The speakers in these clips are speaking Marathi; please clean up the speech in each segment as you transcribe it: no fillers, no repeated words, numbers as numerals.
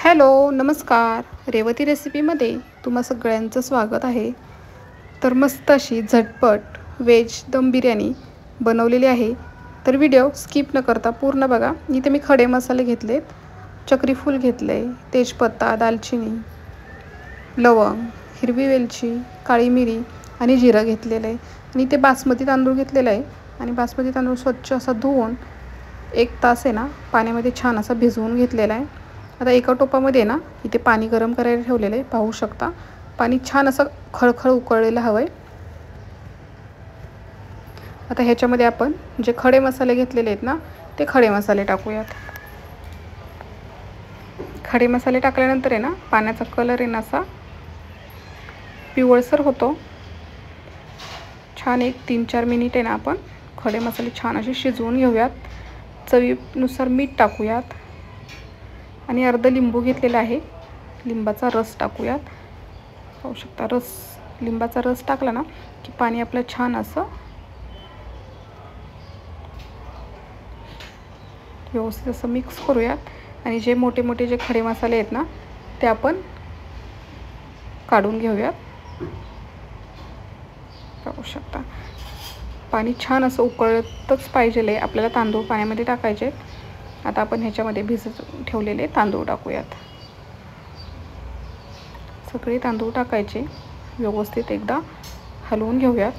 हॅलो, नमस्कार. रेवती रेसिपीमध्ये तुम्हा सगळ्यांचं स्वागत आहे. तर मस्त अशी झटपट व्हेज दम बिर्याणी बनवलेली आहे. तर व्हिडिओ स्किप न करता पूर्ण बघा. इथे मी खडे मसाले घेतलेत, चक्री फूल घेतले, तेजपत्ता, दालचिनी, लवंग, हिरवी वेलची, काळी मिरी आणि जिरं घेतलेलं आहे. आणि ते बासमती तांदूळ घेतलेला आहे. आणि बासमती तांदूळ स्वच्छ असा धुवून 1 तास आहे ना पाण्यामध्ये छान असा भिजवून घेतलेला आहे. आता एका टोपामध्ये ना इथे पाणी गरम करायला ठेवलेलं आहे, पाहू शकता. पाणी छान असं खळखळ उकळलेलं हवं आहे. आता ह्याच्यामध्ये आपण जे खडे मसाले घेतलेले आहेत ना ते खडे मसाले टाकूयात. खडे मसाले टाकल्यानंतर आहे ना पाण्याचा कलर आहे ना असा पिवळसर होतो. छान एक 3-4 मिनिट आहे ना आपण खडे मसाले छान असे शिजवून घेऊयात. चवीनुसार मीठ टाकूयात आणि अर्ध लिंबू घेतलेला आहे, लिंबाचा रस टाकूयात. पाहू शकता, लिंबाचा रस टाकला ना की पाणी आपलं छान असं व्यवस्थित असं मिक्स करूयात. आणि जे मोठे मोठे जे खडे मसाले आहेत ना ते आपण काढून घेऊयात. पाहू शकता, पाणी छान असं उकळतच पाहिजे आहे आपल्याला. तांदूळ पाण्यामध्ये टाकायचे. आता आपण ह्याच्यामध्ये भिजत ठेवलेले तांदूळ टाकूयात. सगळे तांदूळ टाकायचे, व्यवस्थित एकदा हलवून घेऊयात.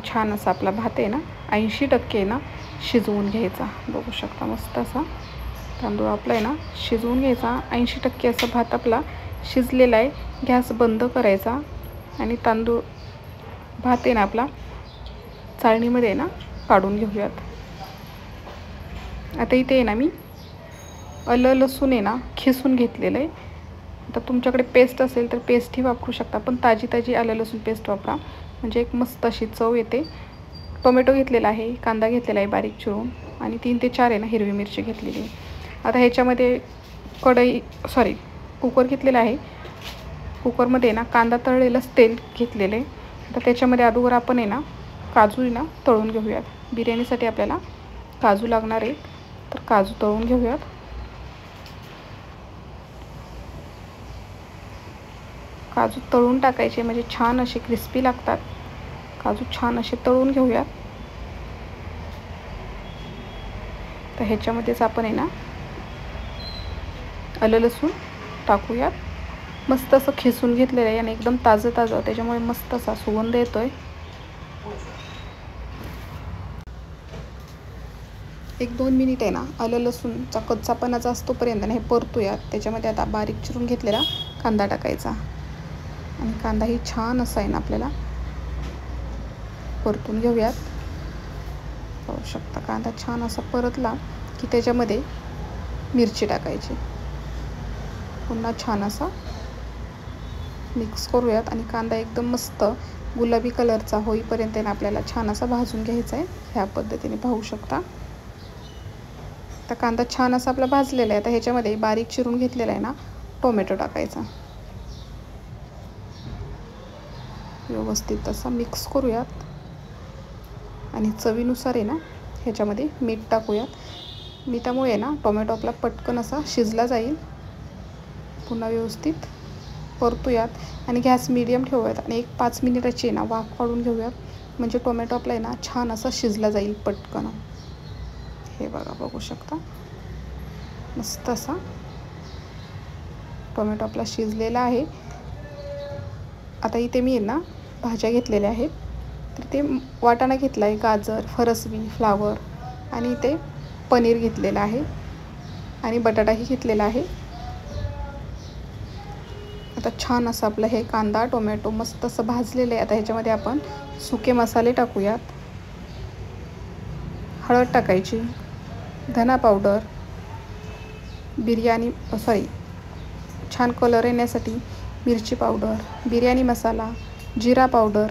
छान असा आपला भात आहे ना 80% ना शिजवून घ्यायचा. बघू शकता, मस्त असा तांदूळ आपला आहे ना शिजवून घ्यायचा. 80% असा भात आपला शिजलेला आहे. गॅस बंद करायचा आणि भात आहे ना आपला चाळणीमध्ये ना काढून घेऊयात. आता इथे आहे ना मी आलं लसूण आहे ना खिसून घेतलेलं आहे. आता तुमच्याकडे पेस्ट असेल तर पेस्टही वापरू शकता, पण ताजी आलं लसूण पेस्ट वापरा, म्हणजे एक मस्त अशी चव येते. टोमॅटो घेतलेला आहे, कांदा घेतलेला आहे बारीक चिरून, आणि 3 ते 4 आहे ना हिरवी मिरची घेतलेली आहे. आता ह्याच्यामध्ये कुकर घेतलेला आहे. कुकरमध्ये ना कांदा तळलेलंच तेल घेतलेलं आहे. आता त्याच्यामध्ये अगोदर आपण आहे ना काजू आहे ना तळून घेऊयात. बिर्याणीसाठी आपल्याला काजू लागणार आहे, तर काजू तळून घेऊयात. काजू तळून टाकायचे, म्हणजे छान असे क्रिस्पी लागतात. काजू छान असे तळून घेऊयात. तर ह्याच्यामध्येच आपण आहे ना आलं लसूण टाकूयात. मस्त असं खिसून घेतलेलं आहे आणि एकदम ताजं त्याच्यामुळे मस्त असा सुगंध येतोय. 1-2 मिनिट आहे ना आलं लसूणचा कच्चापणाचा असतोपर्यंत ना हे परतूयात. त्याच्यामध्ये आता बारीक चिरून घेतलेला कांदा टाकायचा आणि कांदाही छान असा आहे ना आपल्याला परतून घेऊयात. पाहू शकता, कांदा छान असा परतला की त्याच्यामध्ये मिरची टाकायची. पुन्हा छान असा मिक्स करूयात आणि कांदा एकदम मस्त गुलाबी कलरचा होईपर्यंत ना आपल्याला छान असा भाजून घ्यायचा आहे. ह्या पद्धतीने पाहू शकता. आता कांदा छान असा आपला भाजलेला आहे. आता ह्याच्यामध्ये बारीक चिरून घेतलेला आहे ना टोमॅटो टाकायचा. व्यवस्थित असा मिक्स करूयात आणि चवीनुसार आहे ना ह्याच्यामध्ये मीठ टाकूयात. मिठामुळे आहे ना टोमॅटो आपला पटकन असा शिजला जाईल. पुन्हा व्यवस्थित परतूयात आणि गॅस मीडियम ठेवूयात आणि 5 मिनिटाची ना वाफ काढून घेऊयात, म्हणजे टोमॅटो आपला आहे ना छान असा शिजला जाईल पटकन. हे बघू शकता, मस्त असा टोमॅटो आपला शिजलेला आहे. आता इथे मी आहे ना भाज्या घेतलेल्या आहेत. तर ते वाटाणा घेतला आहे, गाजर, फरसबी, फ्लावर, आणि इथे पनीर घेतलेलं आहे आणि बटाटाही घेतलेला आहे. आता छान असं आपलं हे कांदा टोमॅटो मस्त असं भाजलेलं आहे. आता ह्याच्यामध्ये आपण सुके मसाले टाकूयात. हळद टाकायची, धना पावडर, छान कलर येण्यासाठी मिरची पावडर, बिर्याणी मसाला, जिरा पावडर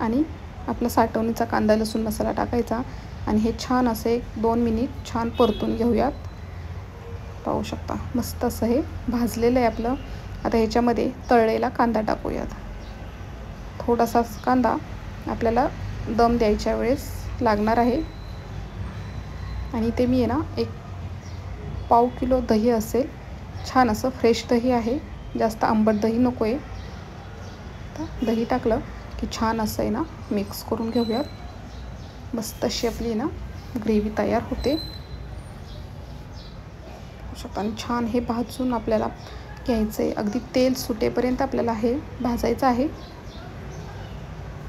आणि आपला साठवणीचा कांदा लसूण मसाला टाकायचा आणि हे छान असे 2 मिनिट छान परतून घेऊयात. पाहू शकता, मस्त असं हे भाजलेलं आहे आपलं. आता ह्याच्यामध्ये तळलेला कांदा टाकूयात. थोडासा कांदा आपल्याला दम द्यायच्या वेळेस लागणार आहे आणि ते मी आहे ना एक पाव किलो दही असेल, छान असं फ्रेश दही आहे, जास्त आंबट दही नको आहे. तर दही टाकलं की छान असं आहे ना मिक्स करून घेऊयात. मस्त अशी आपली ना ग्रेव्ही तयार होते. आणि छान हे भाजून आपल्याला घ्यायचं आहे, अगदी तेल सुटेपर्यंत आपल्याला हे भाजायचं आहे.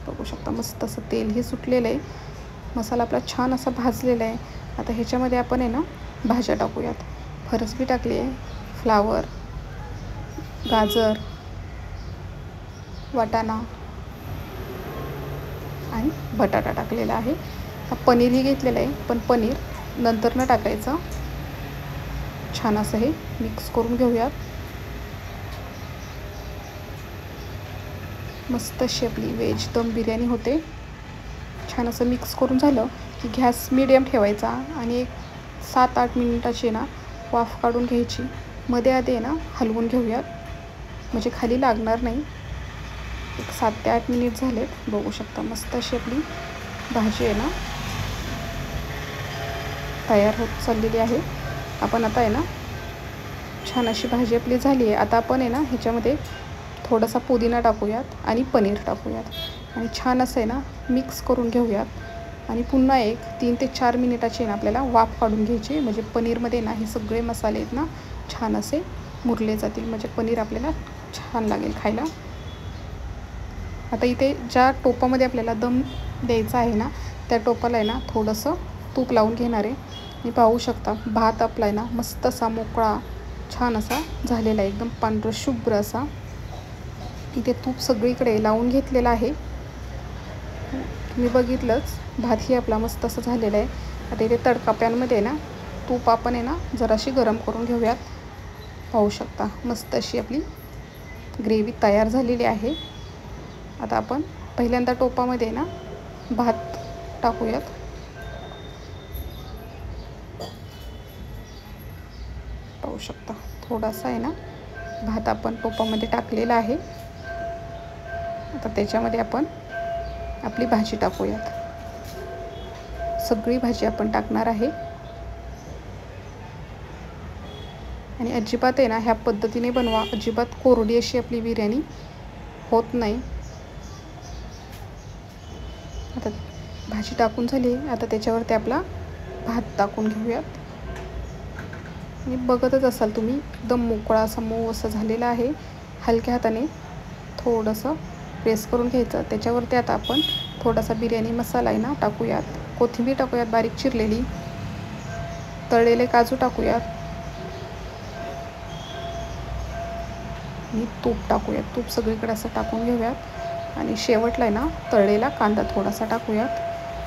बघू शकता मस्त असं तेलही सुटलेलं आहे, मसाला आपला छान असा भाजलेला आहे. आता ह्याच्यामध्ये आपण आहे ना भाज्या टाकूयात. फरसबी टाकली आहे, फ्लावर, गाजर, वाटाणा आणि बटाटा टाकलेला आहे. पनीरही घेतलेलं आहे, पण पनीर नंतर न टाकायचं. छान असं हे मिक्स करून घेऊयात. मस्त अशी आपली व्हेज दम बिर्याणी होते. छान असं मिक्स करून झालं की गॅस मीडियम ठेवायचा आणि एक 7-8 मिनिटाची ना वाफ काढून घ्यायची. मध्ये आधी ना हलवून घेऊयात, म्हणजे खाली लागणार नाही. एक 7 ते 8 मिनिट झालेत. बघू शकता मस्त अशी आपली भाजी आहे ना तयार होत चाललेली आहे. आपण आता आहे ना छान अशी भाजी आपली झाली आहे. आता आपण आहे ना ह्याच्यामध्ये थोडासा पुदिना टाकूयात आणि पनीर टाकूयात आणि छान असं आहे ना मिक्स करून घेऊयात. आणि पुन्हा एक 3 ते 4 मिनिटाची ना आपल्याला वाफ काढून घ्यायची, म्हणजे पनीरमध्ये ना हे सगळे मसाले आहेत ना छान असे मुरले जातील, म्हणजे पनीर आपल्याला छान लागेल खायला. आता इथे ज्या टोपामध्ये आपल्याला दम द्यायचा आहे ना त्या टोपाला आहे ना थोडंसं तूप लावून घेणार आहे. आणि पाहू शकता भात आपला आहे ना मस्त असा मोकळा छान असा झालेला आहे, एकदम पांढरं शुभ्र असा. इथे तूप सगळीकडे लावून घेतलेला आहे. तुम्ही बघितलंच भातही आपला मस्त असं झालेला आहे. आता इथे तडका पॅनमध्ये ना तूप आपण आहे ना जराशी गरम करून घेऊयात. पाहू शकता मस्त अशी आपली ग्रेव्ही तयार झालेली आहे. आता आपण पहिल्यांदा टोपामध्ये ना भात टाकूयात. पाहू शकता थोडासा आहे ना भात आपण टोपामध्ये टाकलेला आहे. आता त्याच्यामध्ये आपण आपली भाजी टाकूयात. सगळी भाजी आपण टाकणार आहे. आणि अजिबात आहे ना ह्या पद्धतीने बनवा, अजिबात कोरडी अशी आपली बिर्याणी होत नाही. आता भाजी टाकून झाली, आता त्याच्यावरती आपला भात टाकून घेऊयात. आणि बघतच असाल तुम्ही एकदम मोकळा असा मऊ असं झालेला आहे. हलक्या हाताने थोडंसं प्रेस करून घ्यायचं. त्याच्यावरती आता आपण थोडासा बिर्याणी मसाला आहे ना टाकूयात, कोथिंबीर टाकूयात बारीक चिरलेली, तळलेले काजू टाकूयात आणि तूप टाकूयात. तूप सगळीकडे असं टाकून घेऊयात आणि शेवटला आहे ना तळलेला कांदा थोडासा टाकूयात.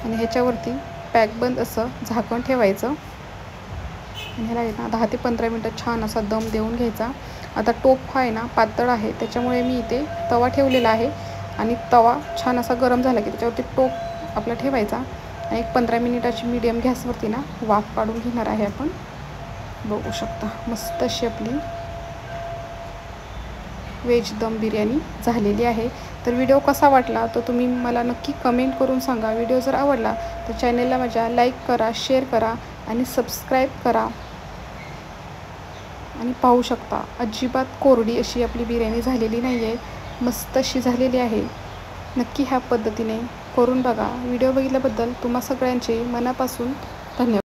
आणि ह्याच्यावरती पॅकबंद असं झाकण ठेवायचं आणि ह्याला आहे ना 10 ते 15 मिनटं छान असा दम देऊन घ्यायचा. आता टोप हा आहे ना पातळ आहे, त्याच्यामुळे मी इथे तवा ठेवलेला आहे आणि तवा छान असा गरम झाला की त्याच्यावरती टोप आपला ठेवायचा आणि एक 15 मिनिटाची मीडियम गॅसवरती ना वाफ काढून घेणार आहे आपण. बघू शकता मस्त अशी आपली व्हेज दम बिर्याणी झालेली आहे. तर व्हिडिओ कसा वाटला तर तुम्ही मला नक्की कमेंट करून सांगा. व्हिडिओ जर आवडला तर चॅनेलला माझ्या लाईक करा, शेअर करा आणि सबस्क्राईब करा. आणि पाहू शकता अजिबात कोरडी अशी आपली बिर्याणी झालेली नाही आहे, मस्त अशी झालेली आहे. नक्की ह्या पद्धतीने करून बघा. व्हिडिओ बघितल्याबद्दल तुम्हा सगळ्यांचे मनापासून धन्यवाद.